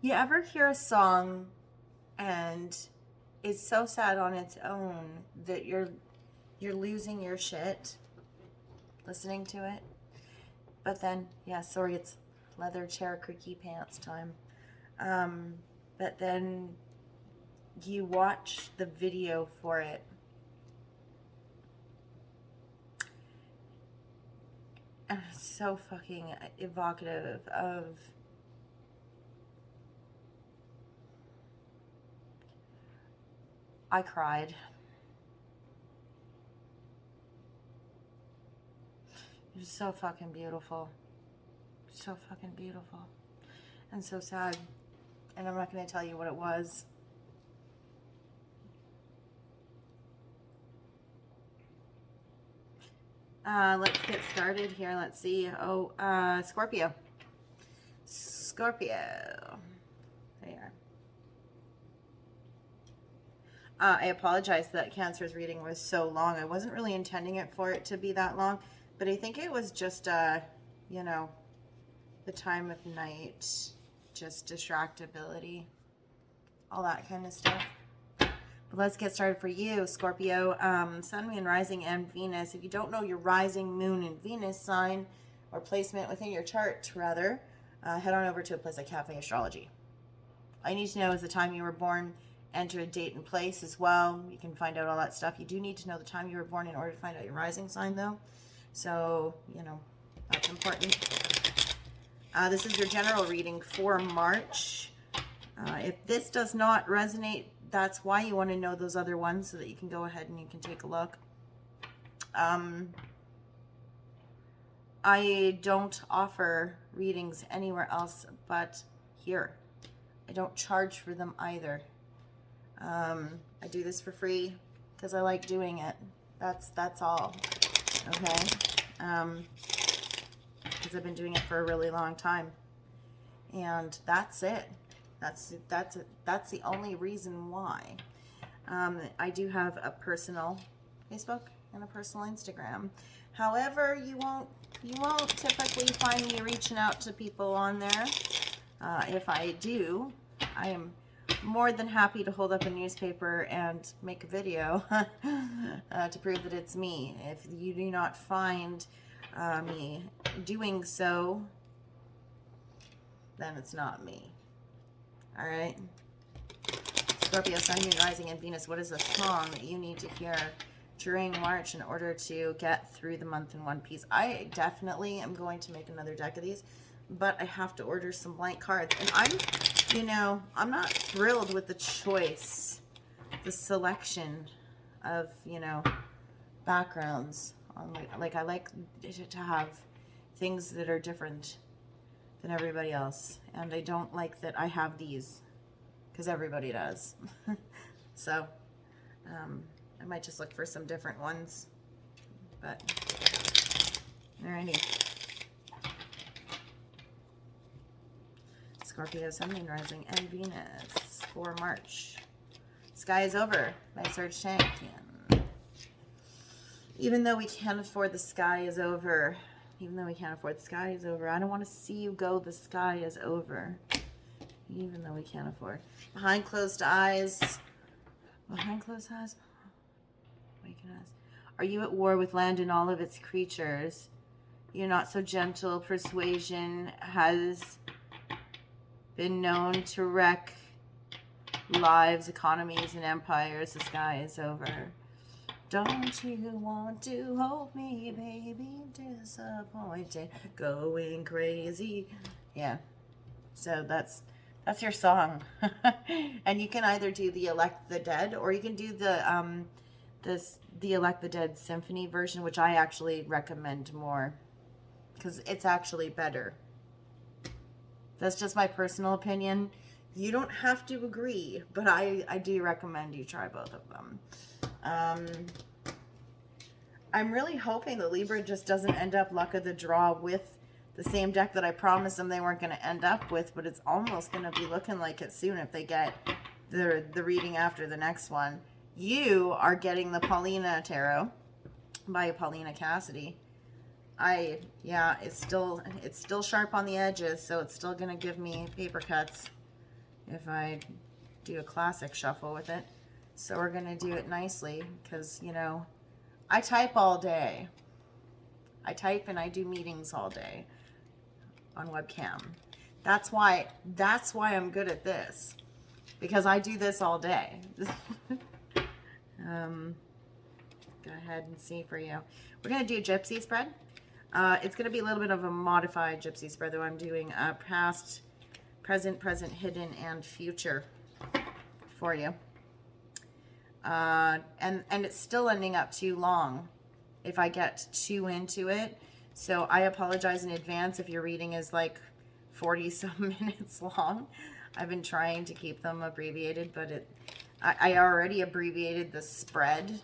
You ever hear a song and it's so sad on its own that you're losing your shit listening to it? But then, yeah, sorry, it's leather chair creaky pants time. But then you watch the video for it, and it's so fucking evocative of I cried. It was so fucking beautiful. So fucking beautiful. And so sad. And I'm not going to tell you what it was. Let's get started here. Let's see. Oh, Scorpio. Scorpio. There you are. I apologize that Cancer's reading was so long. I wasn't really intending it for it to be that long, but I think it was just, you know, the time of night, just distractibility, all that kind of stuff. But let's get started for you, Scorpio. Sun, Moon, Rising, and Venus. If you don't know your Rising, Moon, and Venus sign or placement within your chart, rather, head on over to a place like Cafe Astrology. All you need to know is the time you were born, enter a date and place as well. You can find out all that stuff. You do need to know the time you were born in order to find out your rising sign, though. So, you know, that's important. This is your general reading for March. If this does not resonate, that's why you want to know those other ones, so that you can go ahead and you can take a look. I don't offer readings anywhere else but here. I don't charge for them either. I do this for free because I like doing it. That's all. Okay. Because I've been doing it for a really long time, and that's it. That's the only reason why. I do have a personal Facebook and a personal Instagram. However, you won't typically find me reaching out to people on there. If I do, I am more than happy to hold up a newspaper and make a video to prove that it's me. If you do not find me doing so, then it's not me. All right. Scorpio, Sun, Moon, Rising, and Venus. What is the song that you need to hear during March in order to get through the month in one piece? I definitely am going to make another deck of these, but I have to order some blank cards. And I'm not thrilled with the choice, the selection of, backgrounds. Like I like to have things that are different than everybody else. And I don't like that I have these, because everybody does. So, I might just look for some different ones. But, alrighty. Scorpio, Sun, Moon, Rising, and Venus for March. Sky is Over by Serge Tankian. Even though we can't afford the sky is over, I don't want to see you go, the sky is over. Even though we can't afford. Behind closed eyes. Waking us. Are you at war with land and all of its creatures? You're not so gentle. Persuasion has been known to wreck lives, economies, and empires. The sky is over. Don't you want to hold me, baby? Disappointed, going crazy. Yeah. So that's your song. And you can either do the Elect the Dead, or you can do the Elect the Dead symphony version, which I actually recommend more because it's actually better. That's just my personal opinion. You don't have to agree, but I do recommend you try both of them. I'm really hoping that Libra just doesn't end up luck of the draw with the same deck that I promised them they weren't going to end up with, but it's almost going to be looking like it soon if they get the reading after the next one. You are getting the Paulina Tarot by Paulina Cassidy. It's still sharp on the edges, so it's still going to give me paper cuts. if I do a classic shuffle with it. So we're going to do it nicely because, you know, I type all day. I type and I do meetings all day on webcam. That's why I'm good at this, because I do this all day. Go ahead and see for you. We're going to do gypsy spread. It's going to be a little bit of a modified gypsy spread, though. I'm doing past, present, hidden, and future for you. And it's still ending up too long if I get too into it. So I apologize in advance if your reading is like 40 some minutes long. I've been trying to keep them abbreviated, but I already abbreviated the spread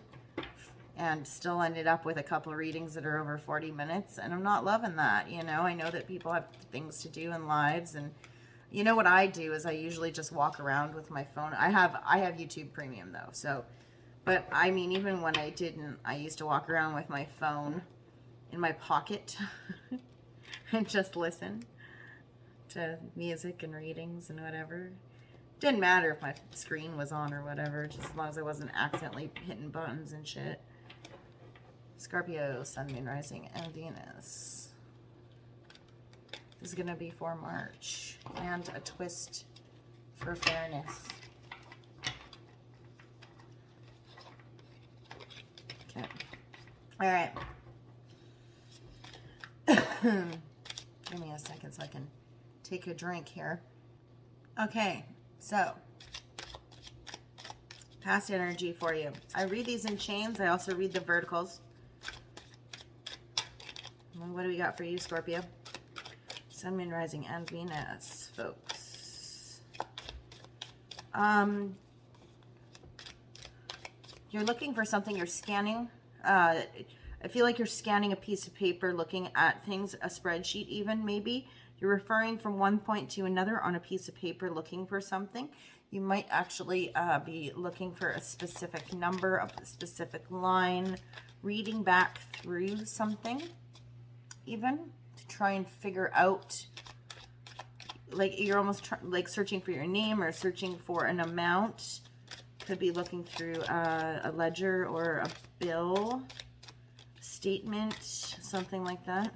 and still ended up with a couple of readings that are over 40 minutes. And I'm not loving that. You know, I know that people have things to do in lives, and you know what I do is I usually just walk around with my phone. I have YouTube Premium though, so, but I mean, even when I didn't, I used to walk around with my phone in my pocket and just listen to music and readings and whatever. Didn't matter if my screen was on or whatever, just as long as I wasn't accidentally hitting buttons and shit. Scorpio, Sun, Moon, Rising, and Venus. This is going to be for March. And a twist for fairness. Okay. All right. Give me a second so I can take a drink here. Okay, so past energy for you. I read these in chains. I also read the verticals. What do we got for you, Scorpio? Sun, Moon, Rising, and Venus, folks. You're looking for something. You're scanning. I feel like you're scanning a piece of paper, looking at things, a spreadsheet even, maybe. You're referring from one point to another on a piece of paper, looking for something. You might actually be looking for a specific number, a specific line, reading back through something, even to try and figure out, like you're almost like searching for your name or searching for an amount. Could be looking through a ledger or a bill, statement, something like that.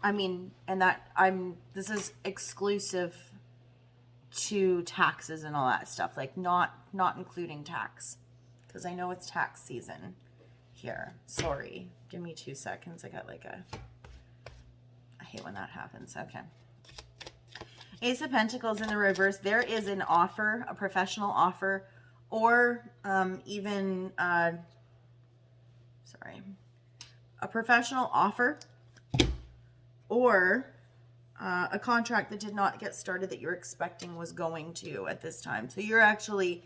I mean, and that this is exclusive to taxes and all that stuff, like not including tax, because I know it's tax season here. Sorry, give me 2 seconds. I got like I hate when that happens. Okay. Ace of Pentacles in the reverse. There is an offer, a professional offer, or even a professional offer, or a contract that did not get started that you're expecting was going to at this time. So you're actually,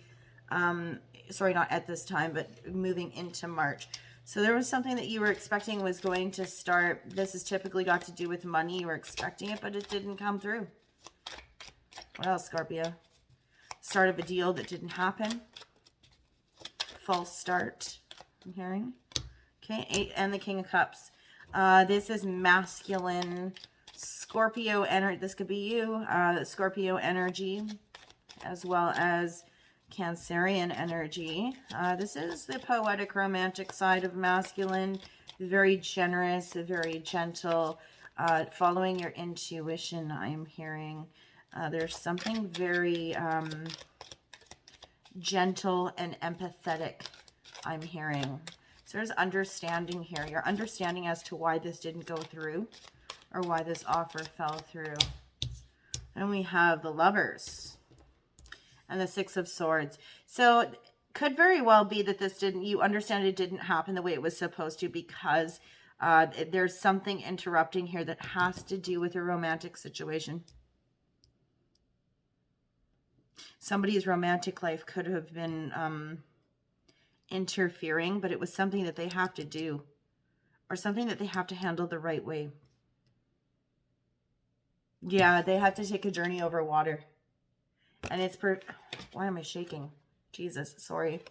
sorry, not at this time, but moving into March. So there was something that you were expecting was going to start. This has typically got to do with money. You were expecting it, but it didn't come through. What else, Scorpio? Start of a deal that didn't happen. False start, I'm hearing. Okay, 8 and the King of Cups. This is masculine Scorpio energy. This could be you, Scorpio energy, as well as Cancerian energy. This is the poetic, romantic side of masculine. Very generous, very gentle, following your intuition, I'm hearing. There's something very gentle and empathetic, I'm hearing. So there's understanding here. Your understanding as to why this didn't go through or why this offer fell through. And we have the Lovers and the Six of Swords. So could very well be that you understand it didn't happen the way it was supposed to, because there's something interrupting here that has to do with your romantic situation. Somebody's romantic life could have been interfering, but it was something that they have to do, or something that they have to handle the right way. Yeah, they have to take a journey over water. And it's why am I shaking? Jesus, sorry.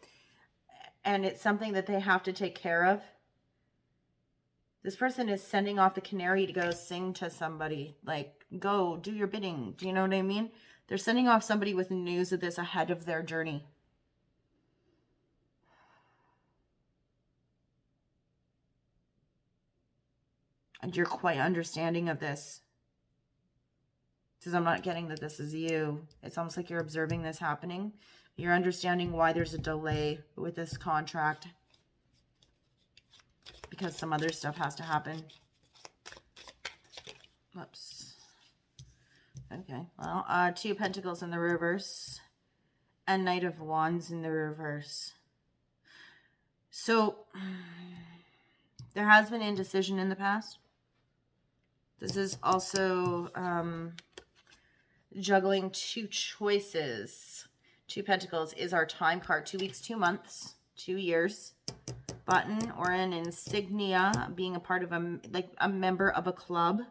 And it's something that they have to take care of. This person is sending off the canary to go sing to somebody. Like, go do your bidding. Do you know what I mean? They're sending off somebody with news of this ahead of their journey. And you're quite understanding of this. Because I'm not getting that this is you. It's almost like you're observing this happening. You're understanding why there's a delay with this contract. Because some other stuff has to happen. Whoops. Okay. Well, 2 Pentacles in the reverse. And Knight of Wands in the reverse. So, there has been indecision in the past. This is also juggling 2 choices. 2 Pentacles is our time card. 2 weeks, 2 months, 2 years. Button or an insignia, being a part of a member of a club.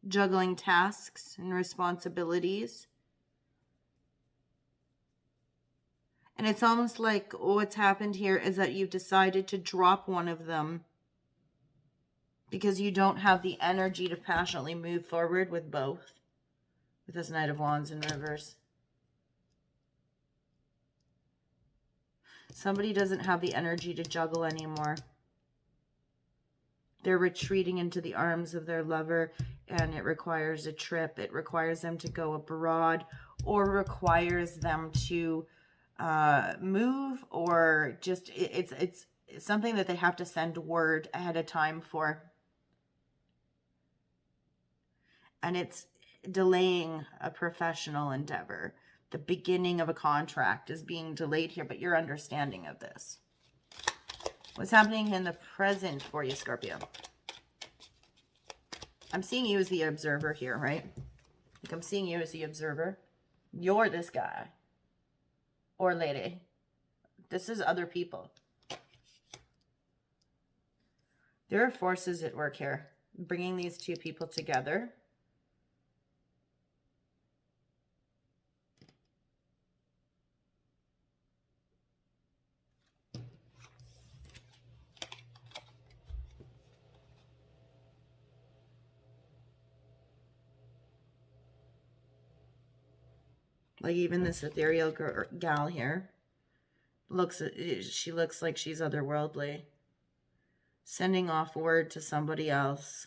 Juggling tasks and responsibilities. And it's almost like what's happened here is that you've decided to drop one of them because you don't have the energy to passionately move forward with both. With this Knight of Wands in reverse. Somebody doesn't have the energy to juggle anymore. They're retreating into the arms of their lover, and it requires a trip. It requires them to go abroad, or requires them to move, or just it's something that they have to send word ahead of time for. And it's delaying a professional endeavor. The beginning of a contract is being delayed here, but you're understanding of this. What's happening in the present for you, Scorpio? I'm seeing you as the observer here, right? Like I'm seeing you as the observer. You're this guy or lady. This is other people. There are forces at work here, bringing these 2 people together. Like even this ethereal gal here she looks like she's otherworldly. Sending off word to somebody else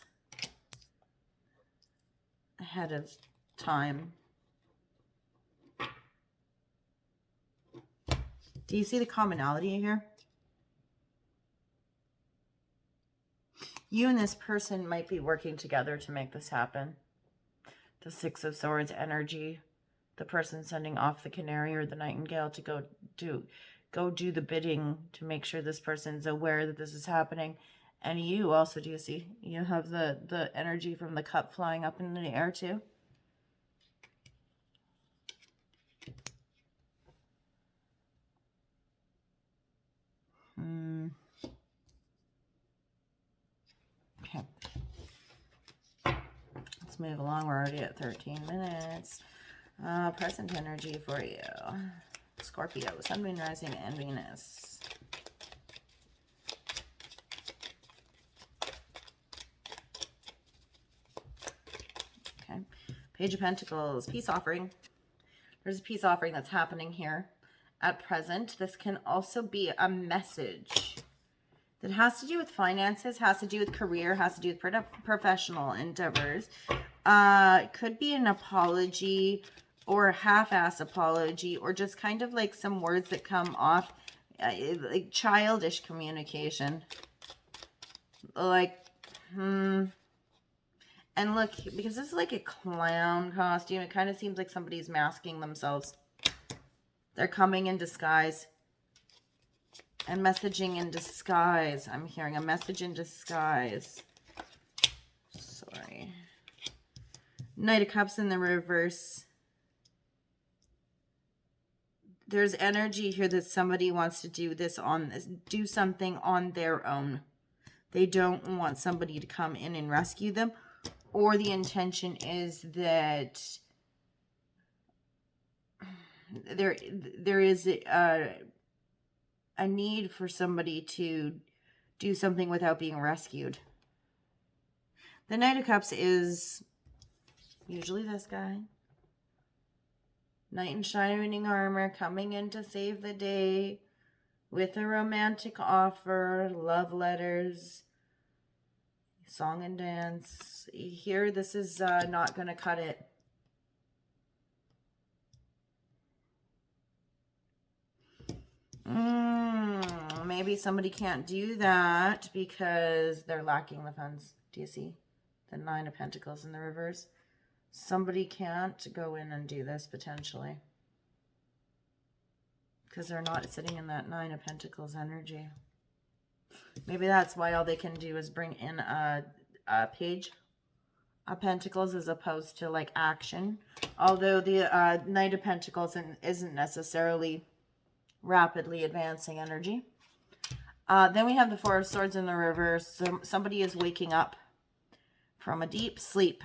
ahead of time. Do you see the commonality here? You and this person might be working together to make this happen. The 6 of Swords energy. The person sending off the canary or the nightingale to go do the bidding to make sure this person's aware that this is happening. And you also, do you see? You have the energy from the cup flying up in the air too. Okay. Let's move along. We're already at 13 minutes. Present energy for you. Scorpio, Sun, Moon, Rising, and Venus. Okay. Page of Pentacles, peace offering. There's a peace offering that's happening here at present. This can also be a message that has to do with finances, has to do with career, has to do with professional endeavors. Could be an apology or a half-ass apology, or just kind of like some words that come off like childish communication. Like, And look, because this is like a clown costume, it kind of seems like somebody's masking themselves. They're coming in disguise. And messaging in disguise. I'm hearing a message in disguise. Sorry. Knight of Cups in the reverse. There's energy here that somebody wants to do something on their own. They don't want somebody to come in and rescue them. Or the intention is that there is a need for somebody to do something without being rescued. The Knight of Cups is usually this guy. Knight in shining armor, coming in to save the day with a romantic offer, love letters, song and dance. Here, this is not going to cut it. Maybe somebody can't do that because they're lacking the funds. Do you see? The 9 of Pentacles in the reverse. Somebody can't go in and do this potentially because they're not sitting in that 9 of Pentacles energy. Maybe that's why all they can do is bring in a page of Pentacles as opposed to like action. Although the Knight of Pentacles isn't necessarily rapidly advancing energy. Then we have the 4 of Swords in the reverse. Somebody is waking up from a deep sleep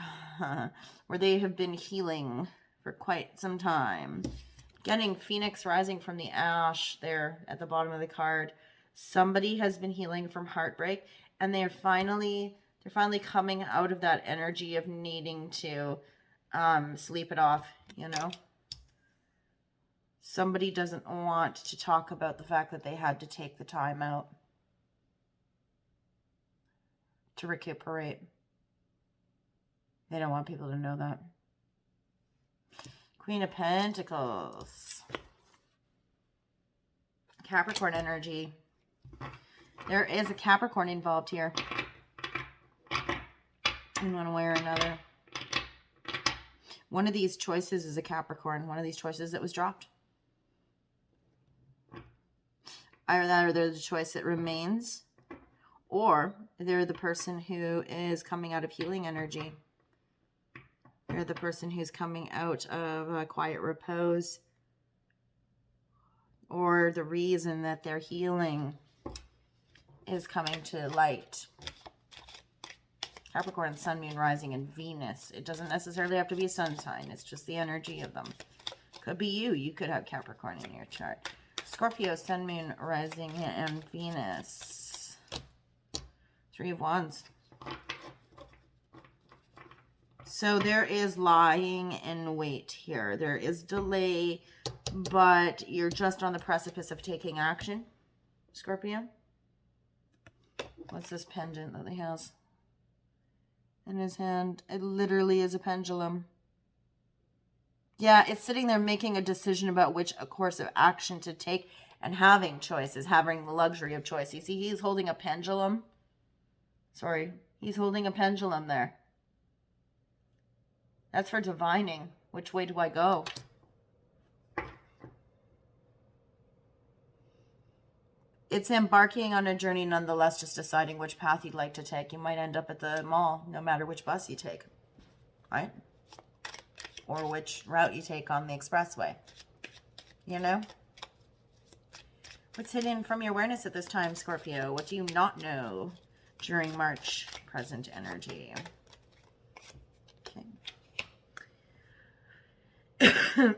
where they have been healing for quite some time. Getting Phoenix rising from the ash there at the bottom of the card. Somebody has been healing from heartbreak, and they're finally coming out of that energy of needing to sleep it off, you know. Somebody doesn't want to talk about the fact that they had to take the time out to recuperate. They don't want people to know that. Queen of Pentacles. Capricorn energy. There is a Capricorn involved here in one way or another. One of these choices is a Capricorn. One of these choices that was dropped. Either that or they're the choice that remains. Or they're the person who is coming out of healing energy. They're the person who's coming out of a quiet repose. Or the reason that they're healing is coming to light. Capricorn, Sun, Moon, Rising, and Venus. It doesn't necessarily have to be a sun sign. It's just the energy of them. Could be you. You could have Capricorn in your chart. Scorpio, Sun, Moon, Rising, and Venus. 3 of Wands. So there is lying in wait here. There is delay, but you're just on the precipice of taking action, Scorpio. What's this pendant that he has in his hand? It literally is a pendulum. Yeah, it's sitting there making a decision about which course of action to take and having choices, having the luxury of choice. You see, he's holding a pendulum. Sorry, he's holding a pendulum there. That's for divining. Which way do I go? It's embarking on a journey nonetheless, just deciding which path you'd like to take. You might end up at the mall, no matter which bus you take, right? Or which route you take on the expressway, you know? What's hidden from your awareness at this time, Scorpio? What do you not know during March present energy? Okay.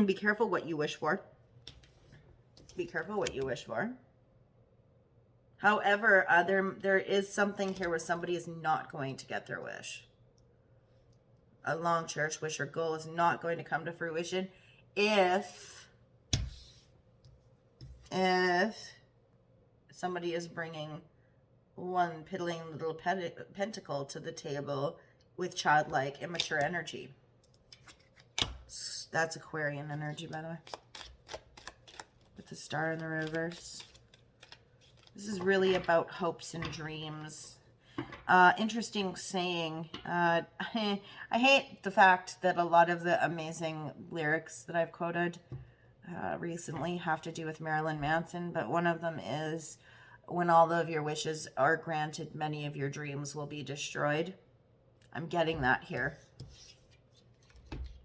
Be careful what you wish for. Be careful what you wish for. However, there is something here where somebody is not going to get their wish. A long cherished wish or goal is not going to come to fruition if somebody is bringing one piddling little pentacle to the table with childlike, immature energy. That's Aquarian energy, by the way. With the star in the reverse. This is really about hopes and dreams. Interesting saying. I hate the fact that a lot of the amazing lyrics that I've quoted recently have to do with Marilyn Manson, but one of them is, when all of your wishes are granted, many of your dreams will be destroyed. I'm getting that here.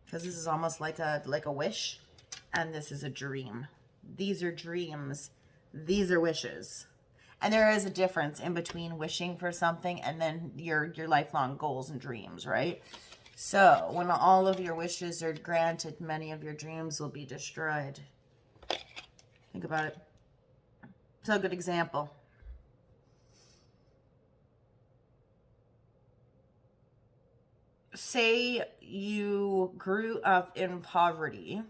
Because this is almost like a wish, and this is a dream. These are dreams. These are wishes. And there is a difference in between wishing for something and then your lifelong goals and dreams, right? So, when all of your wishes are granted, many of your dreams will be destroyed. Think about it. It's a good example. say you grew up in poverty,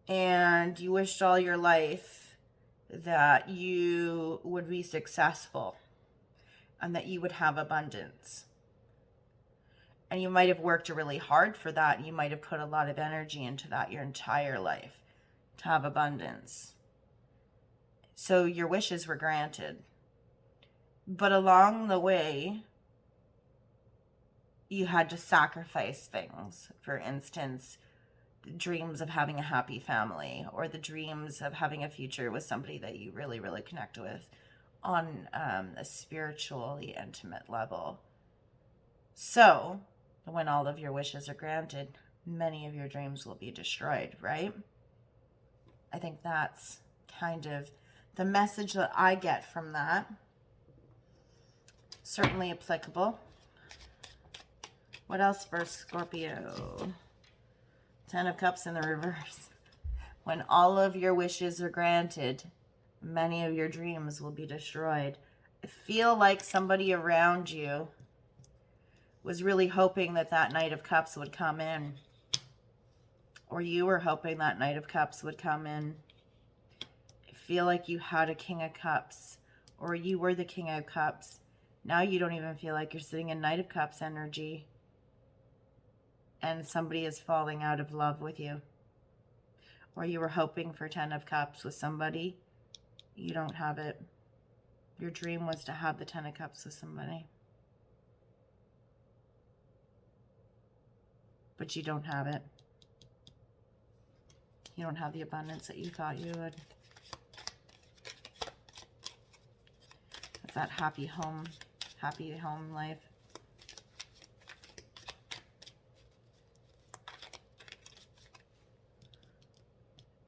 and you wished all your life that you would be successful and that you would have abundance. And you might have worked really hard for that. You might have put a lot of energy into that your entire life to have abundance. So your wishes were granted. But along the way, you had to sacrifice things. For instance, the dreams of having a happy family, or the dreams of having a future with somebody that you really, really connect with on a spiritually intimate level. So when all of your wishes are granted, many of your dreams will be destroyed, right? I think that's kind of the message that I get from that. Certainly applicable. What else for Scorpio? 10 of Cups in the reverse. When all of your wishes are granted, many of your dreams will be destroyed. I feel like somebody around you was really hoping that that Knight of Cups would come in. Or you were hoping that Knight of Cups would come in. I feel like you had a King of Cups, or you were the King of Cups. Now you don't even feel like you're sitting in Knight of Cups energy. And somebody is falling out of love with you. Or you were hoping for 10 of Cups with somebody. You don't have it. Your dream was to have the 10 of Cups with somebody. But you don't have it. You don't have the abundance that you thought you would. It's that happy home life.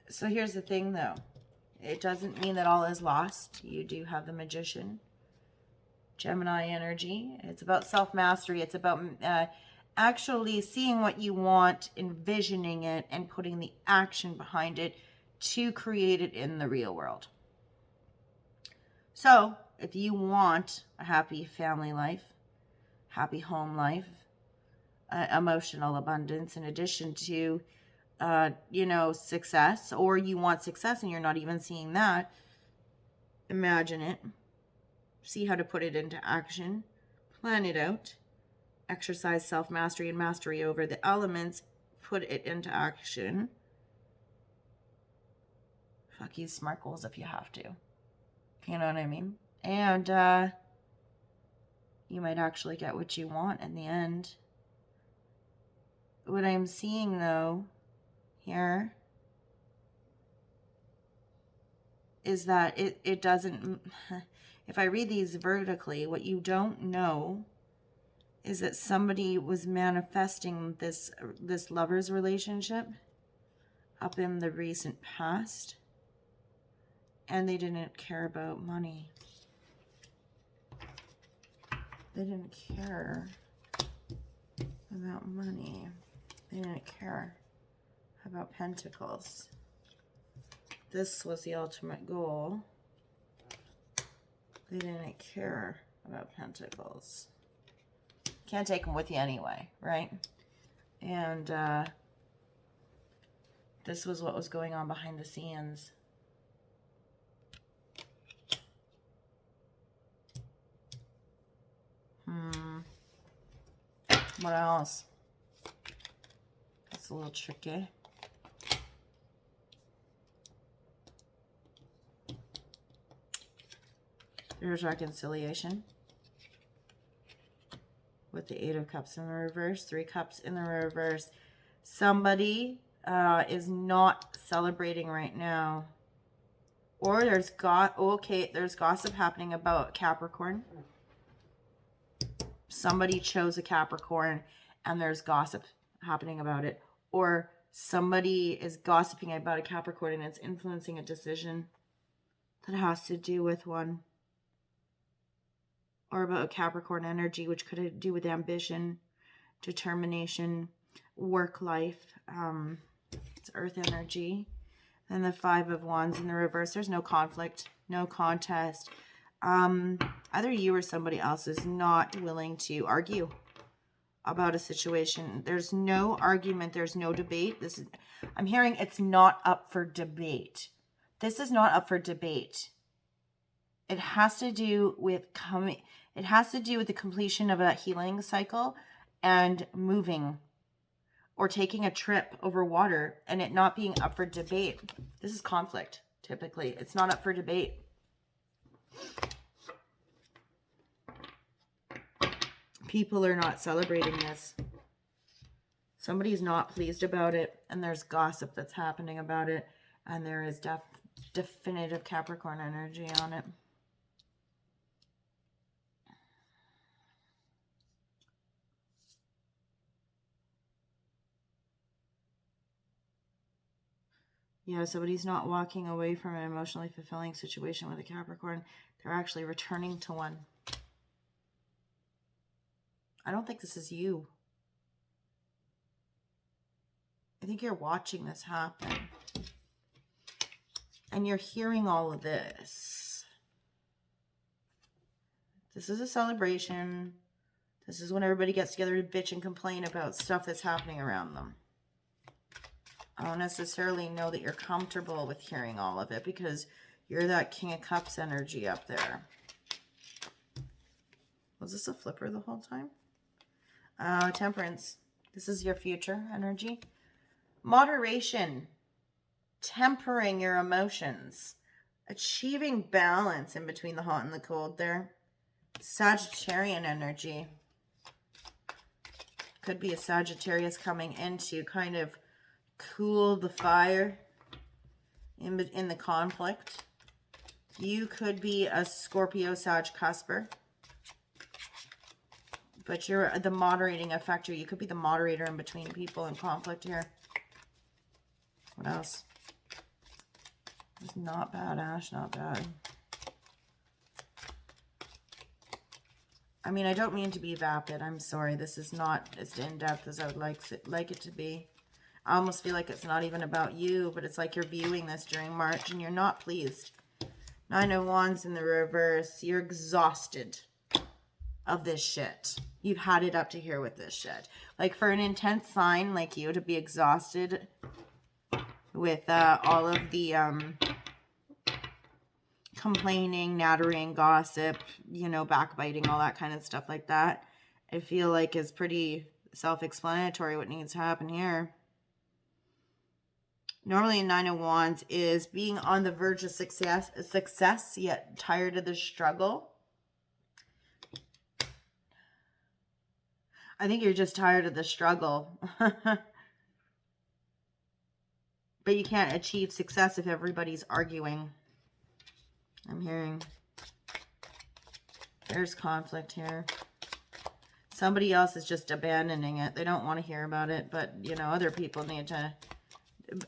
So here's the thing, though. It doesn't mean that all is lost. You do have the Magician, Gemini energy. It's about self-mastery. It's about actually seeing what you want, envisioning it, and putting the action behind it to create it in the real world. So if you want a happy family life, happy home life, emotional abundance, in addition to success, or you want success and you're not even seeing that, imagine it, see how to put it into action, plan it out, exercise self-mastery and mastery over the elements, put it into action. Fuck you, smart goals if you have to. You know what I mean? And you might actually get what you want in the end. What I'm seeing, though, here is that it doesn't, if I read these vertically, what you don't know is that somebody was manifesting this lover's relationship up in the recent past, and they didn't care about money. They didn't care about money. They didn't care about Pentacles. This was the ultimate goal. They didn't care about Pentacles. Can't take them with you anyway, right? And this was what was going on behind the scenes. What else? That's a little tricky. There's reconciliation with the 8 of Cups in the reverse, 3 Cups in the reverse. Somebody is not celebrating right now. Or there's gossip happening about Capricorn. Somebody chose a Capricorn and there's gossip happening about it. Or somebody is gossiping about a Capricorn and it's influencing a decision that has to do with one. Or about Capricorn energy, which could do with ambition, determination, work life. It's earth energy. And the 5 of Wands in the reverse. There's no conflict, no contest. Either you or somebody else is not willing to argue about a situation. There's no argument. There's no debate. I'm hearing it's not up for debate. This is not up for debate. It has to do with it has to do with the completion of a healing cycle and moving or taking a trip over water and it not being up for debate. This is conflict, typically. It's not up for debate. People are not celebrating this. Somebody's not pleased about it, and there's gossip that's happening about it, and there is definitive Capricorn energy on it. Yeah, somebody's not walking away from an emotionally fulfilling situation with a Capricorn. They're actually returning to one. I don't think this is you. I think you're watching this happen. And you're hearing all of this. This is a celebration. This is when everybody gets together to bitch and complain about stuff that's happening around them. I don't necessarily know that you're comfortable with hearing all of it because you're that King of Cups energy up there. Was this a flipper the whole time? Temperance. This is your future energy. Moderation. Tempering your emotions. Achieving balance in between the hot and the cold there. Sagittarian energy. Could be a Sagittarius coming in to kind of cool the fire in the conflict. You could be a Scorpio Sag cusper. But you're the moderating effector. You could be the moderator in between people in conflict here. What else? It's not bad, Ash. Not bad. I mean, I don't mean to be vapid. I'm sorry. This is not as in-depth as I would like it to be. I almost feel like it's not even about you, but it's like you're viewing this during March and you're not pleased. Nine of Wands in the reverse. You're exhausted of this shit. You've had it up to here with this shit. Like for an intense sign like you to be exhausted with all of the complaining, nattering, gossip, you know, backbiting, all that kind of stuff like that. I feel like is pretty self-explanatory what needs to happen here. Normally, Nine of Wands is being on the verge of success, yet tired of the struggle. I think you're just tired of the struggle. But you can't achieve success if everybody's arguing. I'm hearing there's conflict here. Somebody else is just abandoning it. They don't want to hear about it, but, you know, other people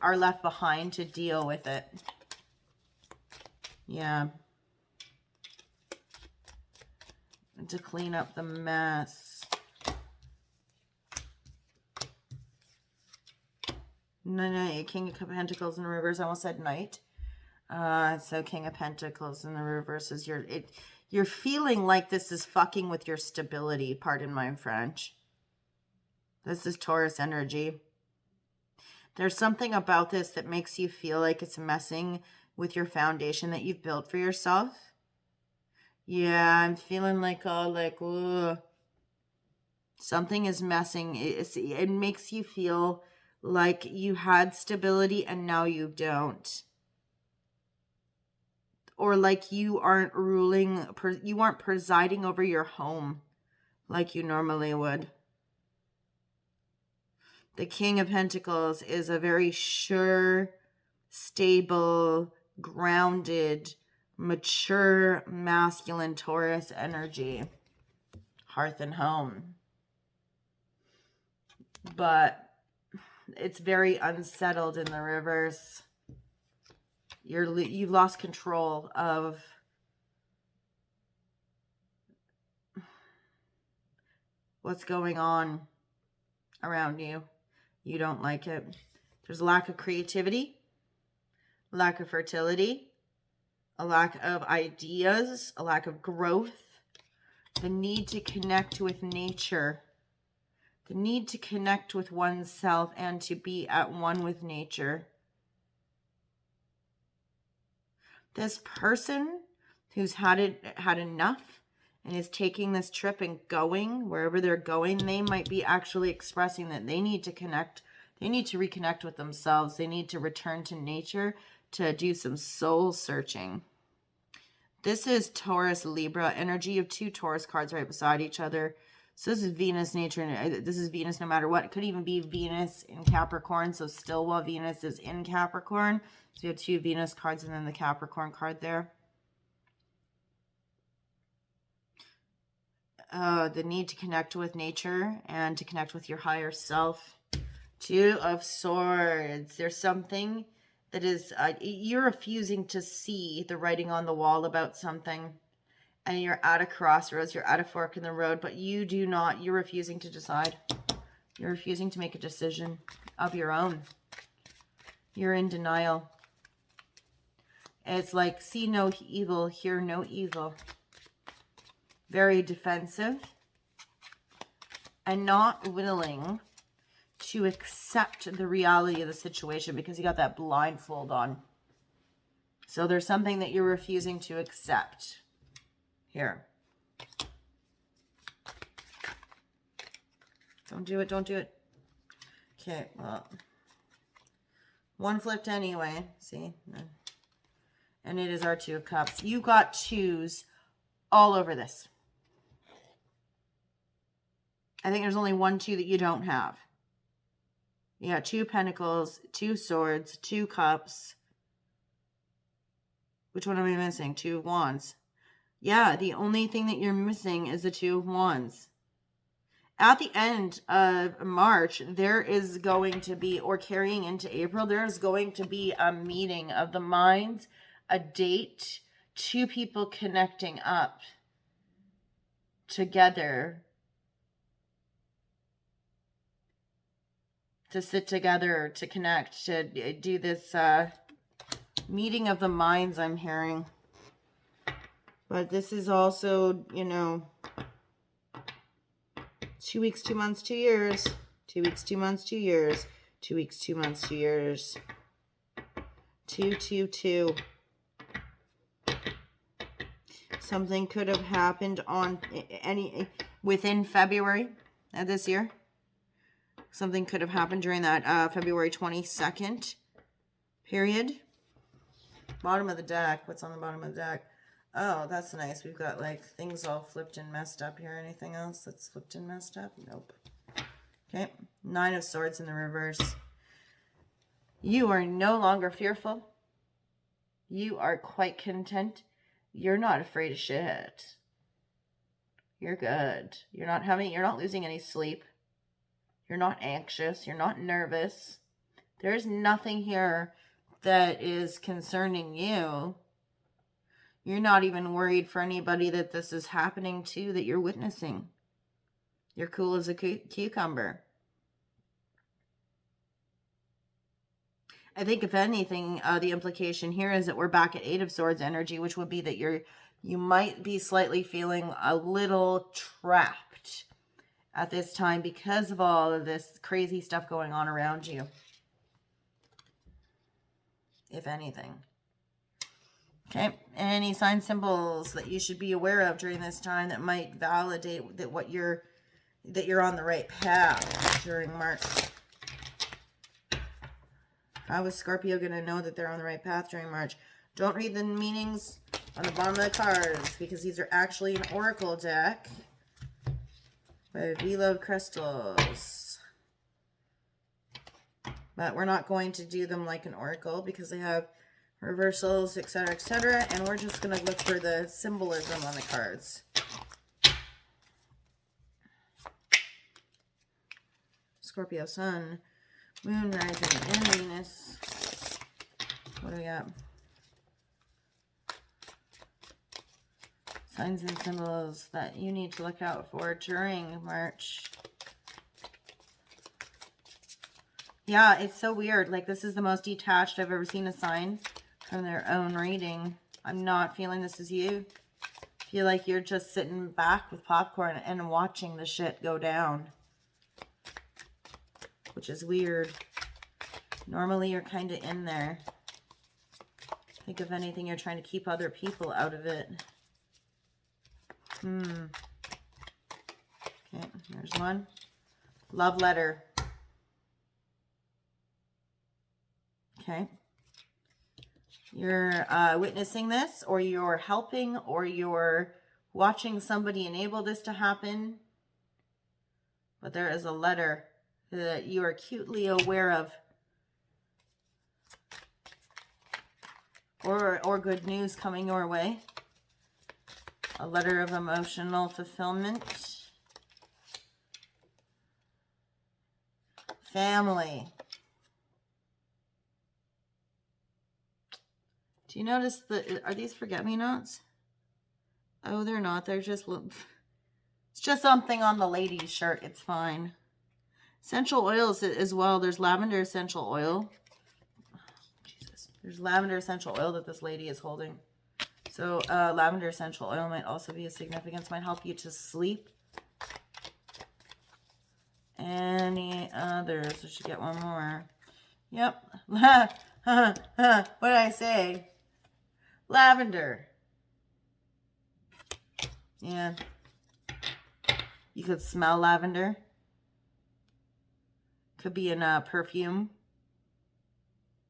are left behind to deal with it. Yeah. And to clean up the mess. No, King of Pentacles in the reverse. I almost said Knight. So King of Pentacles in the reverse is you're feeling like this is fucking with your stability. Pardon my French. This is Taurus energy. There's something about this that makes you feel like it's messing with your foundation that you've built for yourself. Yeah, I'm feeling like ugh. Something is messing. It makes you feel like you had stability and now you don't. Or like you aren't you aren't presiding over your home like you normally would. The King of Pentacles is a very sure, stable, grounded, mature, masculine Taurus energy. Hearth and home. But it's very unsettled in the reverse. You've lost control of what's going on around you. You don't like it. There's a lack of creativity, lack of fertility, a lack of ideas, a lack of growth, the need to connect with nature, the need to connect with oneself and to be at one with nature. This person who's had enough and is taking this trip and going wherever they're going, they might be actually expressing that they need to connect. They need to reconnect with themselves. They need to return to nature to do some soul searching. This is Taurus Libra energy of 2 Taurus cards right beside each other. So this is Venus, nature, and this is Venus no matter what. It could even be Venus in Capricorn. So still while Venus is in Capricorn. So you have 2 Venus cards and then the Capricorn card there. The need to connect with nature and to connect with your higher self. 2 of Swords. There's something that is, you're refusing to see the writing on the wall about something. And you're at a crossroads, you're at a fork in the road, but you're refusing to decide. You're refusing to make a decision of your own. You're in denial. It's like, see no evil, hear no evil. Very defensive. And not willing to accept the reality of the situation because you got that blindfold on. So there's something that you're refusing to accept. Here. Don't do it. Don't do it. Okay, well. One flipped anyway. See? And it is our 2 of Cups. You got 2s all over this. I think there's only 1 2 that you don't have. You got 2 Pentacles, 2 Swords, 2 Cups. Which one am I missing? 2 Wands. Yeah, the only thing that you're missing is the 2 of Wands. At the end of March, there is going to be, or carrying into April, there is going to be a meeting of the minds, a date, 2 people connecting up together to sit together, to connect, to do this meeting of the minds I'm hearing. But this is also, 2 weeks, 2 months, 2 years. 2 weeks, 2 months, 2 years. 2 weeks, 2 months, 2 years. 2, 2, 2. Something could have happened within February of this year. Something could have happened during that February 22nd period. Bottom of the deck. What's on the bottom of the deck? Oh, that's nice. We've got like things all flipped and messed up here. Anything else that's flipped and messed up? Nope. Okay. 9 of Swords in the reverse. You are no longer fearful. You are quite content. You're not afraid of shit. You're good. You're not losing any sleep. You're not anxious. You're not nervous. There's nothing here that is concerning you. You're not even worried for anybody that this is happening to, that you're witnessing. You're cool as a cucumber. I think if anything, the implication here is that we're back at 8 of Swords energy, which would be that you might be slightly feeling a little trapped at this time because of all of this crazy stuff going on around you. If anything. Okay, any sign symbols that you should be aware of during this time that might validate that you're on the right path during March. How is Scorpio going to know that they're on the right path during March? Don't read the meanings on the bottom of the cards because these are actually an oracle deck by Velo Crystals. But we're not going to do them like an oracle because they have reversals, etc., and we're just going to look for the symbolism on the cards. Scorpio Sun, Moon, Rising, and Venus. What do we got? Signs and symbols that you need to look out for during March. Yeah, it's so weird. Like, this is the most detached I've ever seen a sign from their own reading. I'm not feeling this is you. I feel like you're just sitting back with popcorn and watching the shit go down. Which is weird. Normally you're kind of in there. Think of anything, you're trying to keep other people out of it. Okay, there's one. Love letter. Okay. You're witnessing this, or you're helping, or you're watching somebody enable this to happen. But there is a letter that you are acutely aware of. Or good news coming your way. A letter of emotional fulfillment. Family. Do you notice are these forget-me-nots? Oh, they're not. They're just, it's just something on the lady's shirt. It's fine. Essential oils as well. There's lavender essential oil. Jesus. There's lavender essential oil that this lady is holding. So lavender essential oil might also be a significance. Might help you to sleep. Any others? I should get one more. Yep. What did I say? Lavender. Yeah. You could smell lavender. Could be in a perfume.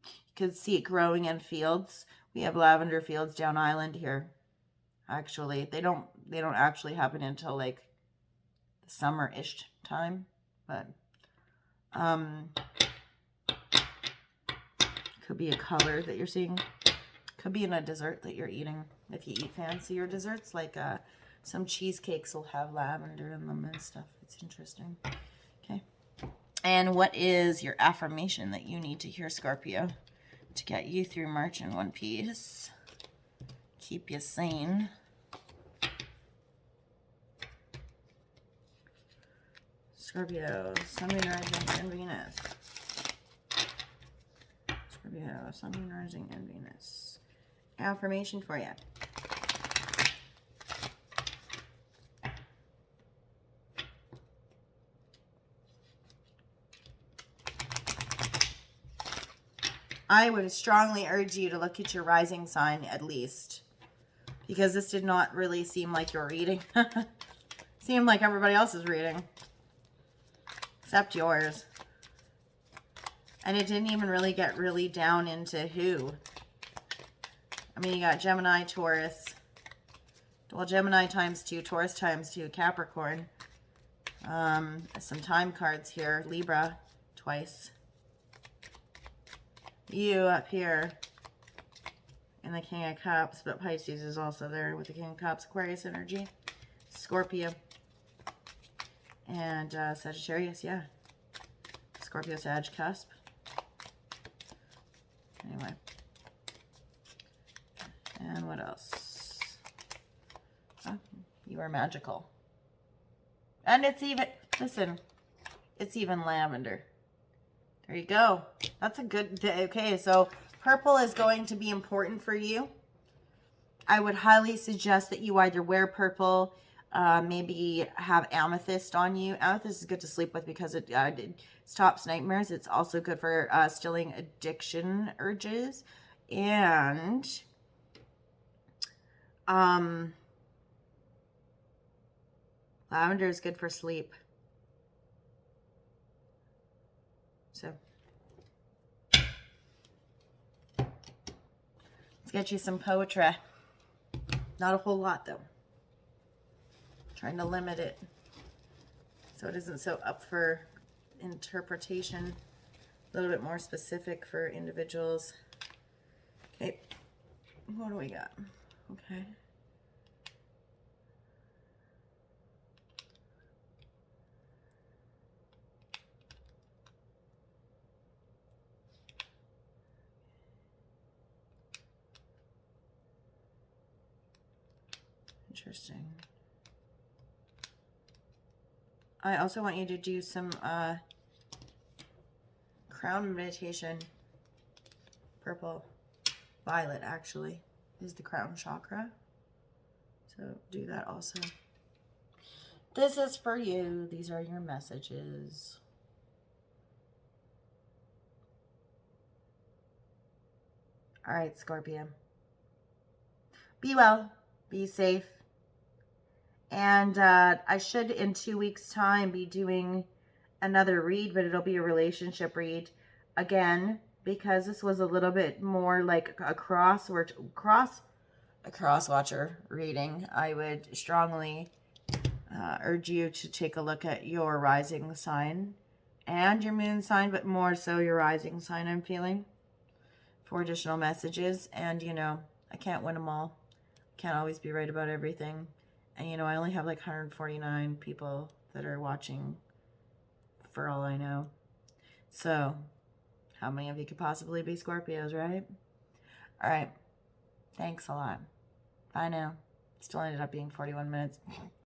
You could see it growing in fields. We have lavender fields down island here. Actually, they don't actually happen until like the summer-ish time, but could be a color that you're seeing. Could be in a dessert that you're eating. If you eat fancier desserts, like some cheesecakes will have lavender in them and stuff. It's interesting. Okay. And what is your affirmation that you need to hear, Scorpio, to get you through March in one piece? Keep you sane. Scorpio, Sun, Moon, Rising, and Venus. Scorpio, Sun, Moon, Rising, and Venus. Affirmation for you. I would strongly urge you to look at your rising sign at least, because this did not really seem like your reading. Seemed like everybody else's reading, except yours. And it didn't even really get really down into who. I mean, you got Gemini, Taurus. Well, Gemini times 2, Taurus times 2, Capricorn. Some time cards here. Libra, twice. You up here. And the King of Cups, but Pisces is also there with the King of Cups. Aquarius energy. Scorpio. And Sagittarius, yeah. Scorpio, Sag, cusp. Anyway. And what else? Oh, you are magical. And it's even, listen, it's even lavender. There you go. That's a good day. Okay, so purple is going to be important for you. I would highly suggest that you either wear purple, maybe have amethyst on you. Amethyst is good to sleep with because it stops nightmares. It's also good for stilling addiction urges. And lavender is good for sleep. So let's get you some poetry. Not a whole lot though. Trying to limit it so it isn't so up for interpretation. A little bit more specific for individuals. Okay, what do we got? Okay. Interesting. I also want you to do some crown meditation. Purple. Violet, actually. is the crown chakra. So do that also. This is for you. These are your messages. All right, Scorpio. Be well. Be safe. And I should, in 2 weeks' time, be doing another read, but it'll be a relationship read. Again, because this was a little bit more like a crosswatcher reading, I would strongly urge you to take a look at your rising sign and your moon sign, but more so your rising sign, I'm feeling, for additional messages. And, you know, I can't win them all. Can't always be right about everything. And, you know, I only have like 149 people that are watching for all I know. So, how many of you could possibly be Scorpios, right? All right. Thanks a lot. Bye now. Still ended up being 41 minutes.